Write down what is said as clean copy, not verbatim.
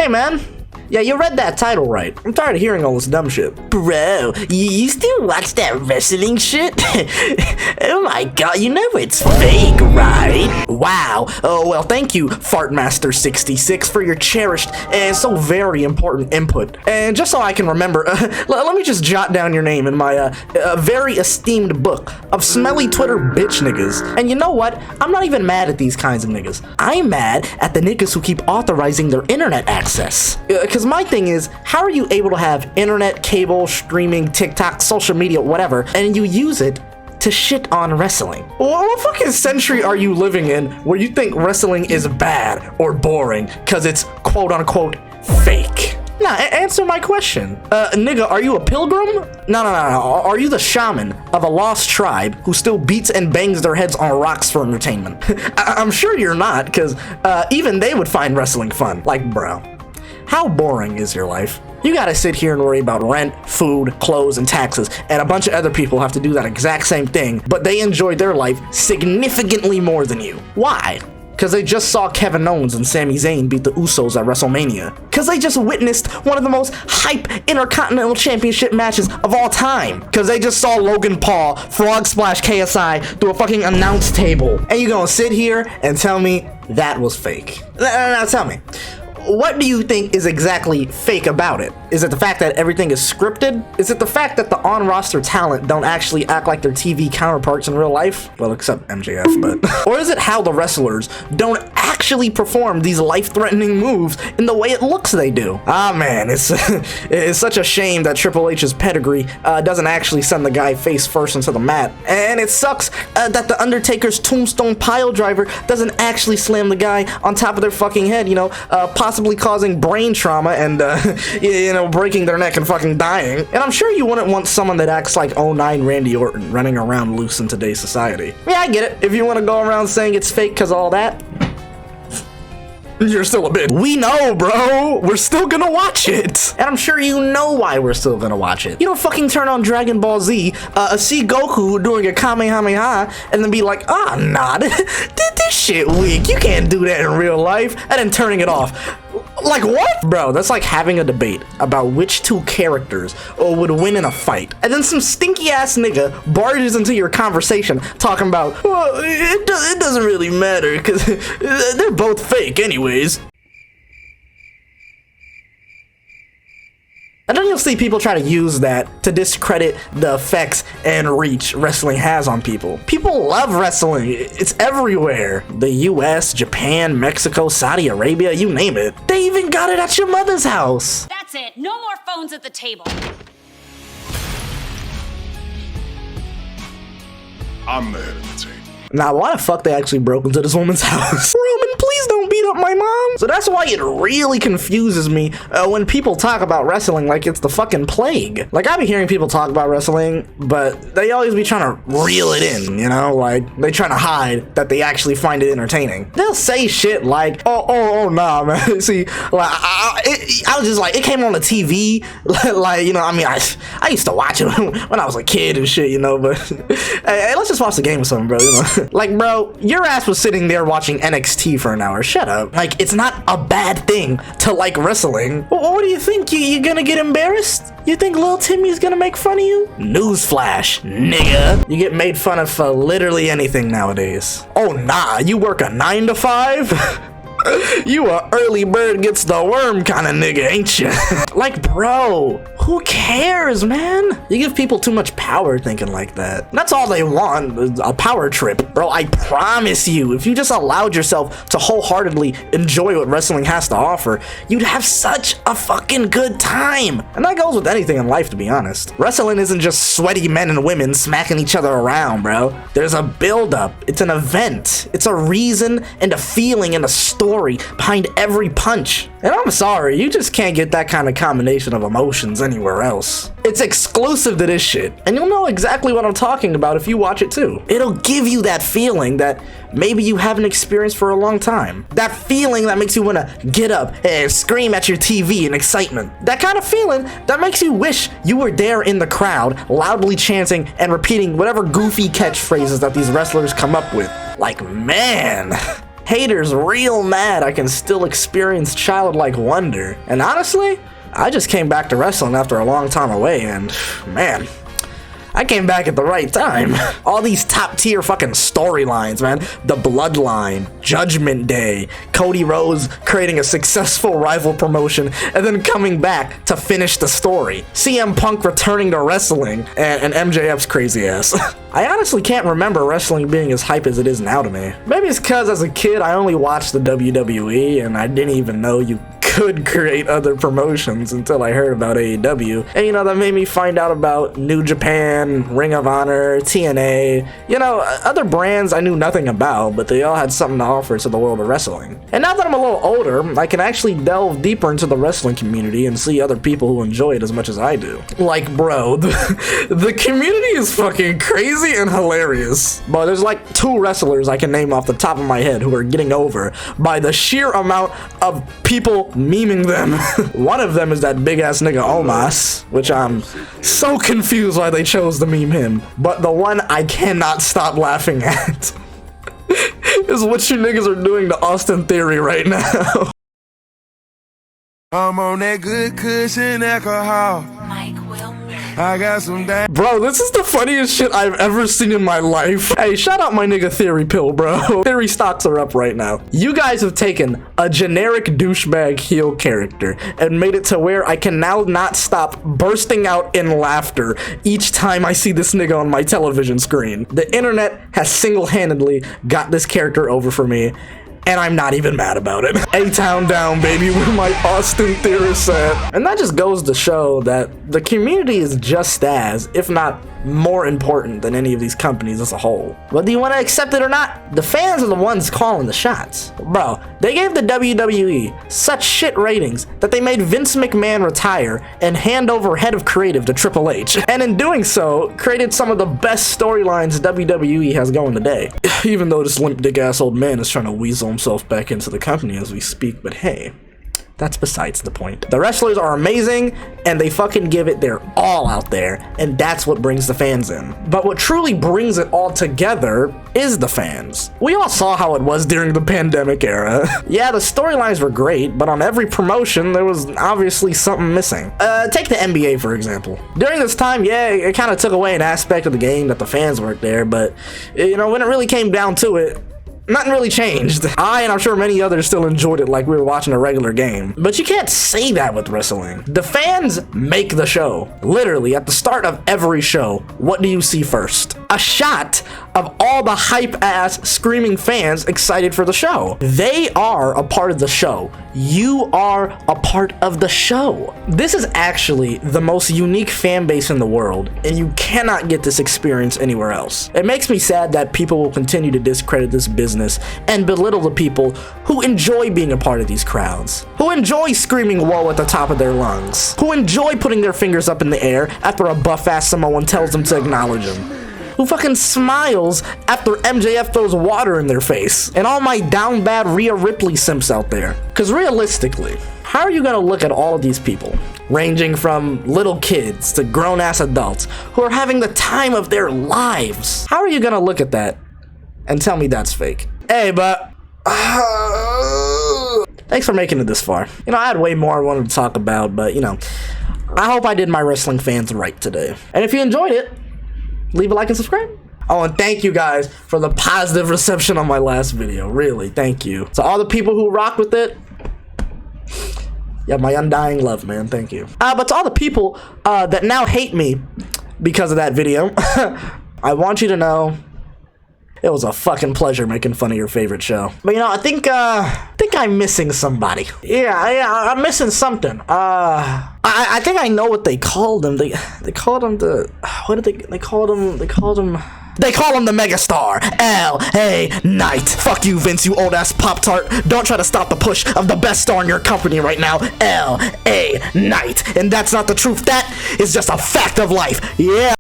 Hey, man. Yeah, you read that title right. I'm tired of hearing all this dumb shit. Bro, you still watch that wrestling shit? Oh my god, you know it's fake, right? Wow. Oh, well, thank you, Fartmaster66, for your cherished and so very important input. And just so I can remember, let me just jot down your name in my very esteemed book of smelly Twitter bitch niggas. And you know what? I'm not even mad at these kinds of niggas. I'm mad at the niggas who keep authorizing their internet access. Because my thing is, how are you able to have internet, cable, streaming, TikTok, social media, whatever, and you use it to shit on wrestling? What fucking century are you living in where you think wrestling is bad or boring because it's quote-unquote fake? Nah, answer my question. Nigga, are you a pilgrim? No. Are you the shaman of a lost tribe who still beats and bangs their heads on rocks for entertainment? I'm sure you're not, because even they would find wrestling fun. Like, bro, how boring is your life? You gotta sit here and worry about rent, food, clothes, and taxes, and a bunch of other people have to do that exact same thing, but they enjoy their life significantly more than you. Why? Because they just saw Kevin Owens and Sami Zayn beat the Usos at WrestleMania. Because they just witnessed one of the most hype Intercontinental Championship matches of all time. Because they just saw Logan Paul frog splash KSI through a fucking announce table. And you gonna sit here and tell me that was fake? Now tell me, what do you think is exactly fake about it? Is it the fact that everything is scripted? Is it the fact that the on-roster talent don't actually act like their TV counterparts in real life? Well, except MJF, but... Or is it how the wrestlers don't actually perform these life-threatening moves in the way it looks they do? Ah, man, it's such a shame that Triple H's pedigree doesn't actually send the guy face first into the mat. And it sucks that the Undertaker's tombstone pile driver doesn't actually slam the guy on top of their fucking head, you know, possibly causing brain trauma and, you know, breaking their neck and fucking dying. And I'm sure you wouldn't want someone that acts like 09 Randy Orton running around loose in today's society. Yeah, I get it. If you want to go around saying it's fake because of all that, you're still a bitch. We know, bro. We're still gonna watch it. And I'm sure you know why we're still gonna watch it. You don't fucking turn on Dragon Ball Z, see Goku doing a Kamehameha, and then be like, ah, nah, this shit weak. You can't do that in real life. And then turning it off. Like, what? Bro, that's like having a debate about which two characters would win in a fight. And then some stinky ass nigga barges into your conversation talking about, well, it doesn't really matter because they're both fake anyways. And then you'll see people try to use that to discredit the effects and reach wrestling has on people. People love wrestling. It's everywhere. The US, Japan, Mexico, Saudi Arabia, you name it. They even got it at your mother's house. That's it. No more phones at the table. I'm the head of the table. Now, why the fuck they actually broke into this woman's house? Roman, please don't beat up my mom. So that's why it really confuses me when people talk about wrestling like it's the fucking plague. Like, I be hearing people talk about wrestling, but they always be trying to reel it in, you know? Like, they trying to hide that they actually find it entertaining. They'll say shit like, oh, nah, man. See, like, I was just like, it came on the TV. Like, you know, I mean, I used to watch it when I was a kid and shit, you know, but hey, let's just watch the game or something, bro, you know? Like, bro, your ass was sitting there watching NXT for an hour. Shut up. Like, it's not a bad thing to like wrestling. What do you think? You gonna get embarrassed? You think Lil Timmy's gonna make fun of you? Newsflash, nigga. You get made fun of for literally anything nowadays. Oh, nah, you work a 9 to 5? You a early bird gets the worm kind of nigga, ain't you? Like, bro, who cares, man? You give people too much power thinking like that. That's all they want, a power trip. Bro, I promise you, if you just allowed yourself to wholeheartedly enjoy what wrestling has to offer, you'd have such a fucking good time. And that goes with anything in life, to be honest. Wrestling isn't just sweaty men and women smacking each other around, bro. There's a build-up. It's an event. It's a reason and a feeling and a story behind every punch. And I'm sorry, you just can't get that kind of combination of emotions anywhere else. It's exclusive to this shit, and you'll know exactly what I'm talking about if you watch it too. It'll give you that feeling that maybe you haven't experienced for a long time. That feeling that makes you want to get up and scream at your TV in excitement. That kind of feeling that makes you wish you were there in the crowd, loudly chanting and repeating whatever goofy catchphrases that these wrestlers come up with. Like, man, haters real mad I can still experience childlike wonder. And honestly, I just came back to wrestling after a long time away, and man, I came back at the right time. All these top tier fucking storylines, man. The Bloodline, Judgment Day, Cody Rhodes creating a successful rival promotion and then coming back to finish the story. CM Punk returning to wrestling and MJF's crazy ass. I honestly can't remember wrestling being as hype as it is now to me. Maybe it's because as a kid I only watched the WWE and I didn't even know you could create other promotions until I heard about AEW. And you know, that made me find out about New Japan, Ring of Honor, TNA, you know, other brands I knew nothing about, but they all had something to offer to the world of wrestling. And now that I'm a little older, I can actually delve deeper into the wrestling community and see other people who enjoy it as much as I do. Like, bro, the community is fucking crazy and hilarious. But there's like 2 wrestlers I can name off the top of my head who are getting over by the sheer amount of people memeing them. One of them is that big ass nigga Omos, which I'm so confused why they chose to meme him. But the one I cannot stop laughing at is what you niggas are doing to Austin Theory right now. I'm on that good cushion alcohol. I got some damn. Bro, this is the funniest shit I've ever seen in my life. Hey, shout out my nigga Theory Pill, bro. Theory stocks are up right now. You guys have taken a generic douchebag heel character and made it to where I can now not stop bursting out in laughter each time I see this nigga on my television screen. The internet has single-handedly got this character over for me, and I'm not even mad about it. A-Town down, baby, where my Austin theorists at. And that just goes to show that the community is just as, if not more important than any of these companies as a whole. Whether you want to accept it or not, the fans are the ones calling the shots. Bro, they gave the WWE such shit ratings that they made Vince McMahon retire and hand over head of creative to Triple H. And in doing so, created some of the best storylines WWE has going today. Even though this limp dick ass old man is trying to weasel himself back into the company as we speak, but hey, that's besides the point. The wrestlers are amazing, and they fucking give it their all out there, and that's what brings the fans in. But what truly brings it all together is the fans. We all saw how it was during the pandemic era. Yeah, the storylines were great, but on every promotion, there was obviously something missing. Take the NBA, for example. During this time, yeah, it kind of took away an aspect of the game that the fans weren't there, but, you know, when it really came down to it, nothing really changed. And I'm sure many others still enjoyed it like we were watching a regular game. But you can't say that with wrestling. The fans make the show. Literally, at the start of every show, what do you see first? A shot of all the hype-ass screaming fans excited for the show. They are a part of the show. You are a part of the show. This is actually the most unique fan base in the world, and you cannot get this experience anywhere else. It makes me sad that people will continue to discredit this business and belittle the people who enjoy being a part of these crowds, who enjoy screaming whoa at the top of their lungs, who enjoy putting their fingers up in the air after a buff-ass Samoan tells them to acknowledge them, who fucking smiles after MJF throws water in their face, and all my down bad Rhea Ripley simps out there. Because realistically, how are you gonna look at all of these people, ranging from little kids to grown-ass adults, who are having the time of their lives? How are you gonna look at that and tell me that's fake? Hey, but thanks for making it this far. You know, I had way more I wanted to talk about, but you know, I hope I did my wrestling fans right today. And if you enjoyed it, leave a like and subscribe. Oh, and thank you guys for the positive reception on my last video. Really, thank you. To all the people who rocked with it, yeah, my undying love, man. Thank you. But to all the people that now hate me because of that video, I want you to know it was a fucking pleasure making fun of your favorite show. But you know, I think I'm missing somebody. Yeah, I'm missing something. I think I know what they called him. They called him the, what did they called him? They called him the megastar, L.A. Knight. Fuck you, Vince, you old ass Pop-Tart. Don't try to stop the push of the best star in your company right now, L.A. Knight. And that's not the truth. That is just a fact of life. Yeah.